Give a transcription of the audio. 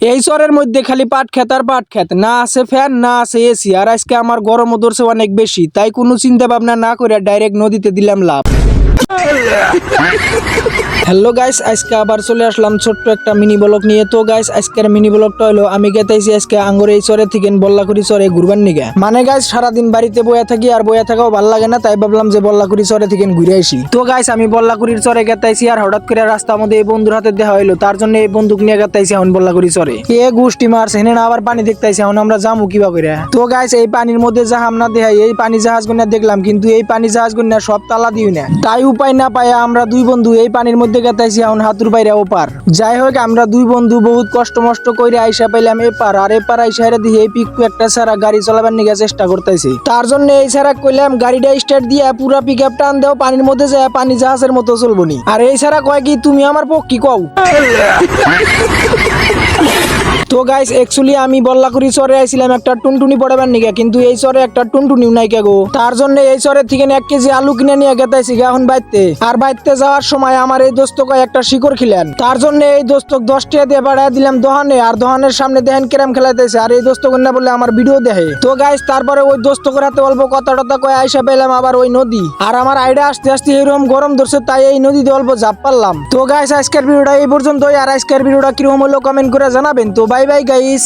এই চরের মধ্যে খালি পাট খেত আর পাট খেত, না আছে ফ্যান না আছে এসি। আর আজকে আমার গরমও ধরছে অনেক বেশি, তাই কোনো চিন্তা ভাবনা না করে ডাইরেক্ট নদীতে দিলাম লাভ। হ্যালো গাইস, আজকে আবার চলে আসলাম ছোট্ট একটা মিনি ব্লগ নিয়ে। তো গাইস আজকের মিনি ব্লগটা হলো আমি গেতেছি আজকে আঙ্গুর এই চরে থেকে বল্লাকুড়ি চরে ঘুরবার নিগে। মানে গাইস সারাদিন বাড়িতে বয়া থাকি আর বয়া থাকাও ভালো লাগে না, তাই ভাবলাম যে বল্লাকুড়ি চরে থেকে ঘুরে আসি। তো গাইস আমি বল্লাকুড়ির চরে গেতাইছি আর হঠাৎ করে রাস্তার মধ্যে এই বন্ধুর হাতে দেখা হইলো, তার জন্য এই বন্দুক নিয়ে গেতাইছি এখন বল্লাকুড়ি চরে। এ গোষ্ঠী মারছে হেনে না আবার পানি দেখতাইছি, এখন আমরা যাবো কিবা করে। তো গাইস এই পানির মধ্যে জাহাম না দেখাই এই পানি জাহাজ গুনা দেখলাম, কিন্তু এই পানি জাহাজ গুনা সব তালা দিই না, তাই উপায় না পায় আমরা দুই বন্ধু এই পানির মধ্যে গেতাইছি এখন হাতুর বাইরে ওপার। যাই হোক আমরা দুই বন্ধু বহুত কষ্ট মষ্ট কইরা আইসা পাইলাম এপার। আর এপার আইসা দিয়ে এই পিকু একটা সারা গাড়ি চালাবার নিগে চেষ্টা করতেছি, তার জন্য এই সারা কইলাম গাড়িটা স্টার্ট দিয়ে পুরা পিক আপ টান দাও, পানির মধ্যে যায় পানি জাহাজের মতো চলবো নি। আর এই সারা কয় কি তুমি আমার পক্ষী কও। তো গাইস অ্যাকচুয়ালি আমি বল্লাকুড়ি চরে আইছিলাম একটা টুনটুনি পড়াবার নিগে, কিন্তু এই চরে একটা টুনটুনিও নাই কে গো। তার জন্য এই চরের থেকে 1 কেজি আলু কিনে নিয়ে গেতাইছি এখন বাইতে। আর বাইতে যাওয়ার সময় আমার এই দোস্ত কয় একটা শিকড় খিলেন, তার জন্য এই দোস্ত 10 টাকা দিয়ে বাড়ায় দিলাম দোহানে। আর দোহানের সামনে দেখেন কেরাম খেলাইতেছে, আর এই দোস্ত কন্যা বলে আমার ভিডিও দেখে। তো গাইস তারপরে ওই দোস্ত করাতে অল্প কথা টথা কয়ে আইসা পেলাম আবার ওই নদী। আর আমার আইডা আসতে আসতে এরকম গরম ধরছে, তাই এই নদীতে অল্প ঝাঁপ পারলাম। তো গাইস আজকের ভিডিওটা এই পর্যন্তই, আর আজকের ভিডিওটা কিরকম হলো কমেন্ট করে জানাবেন। তো বাই বাই গাইস।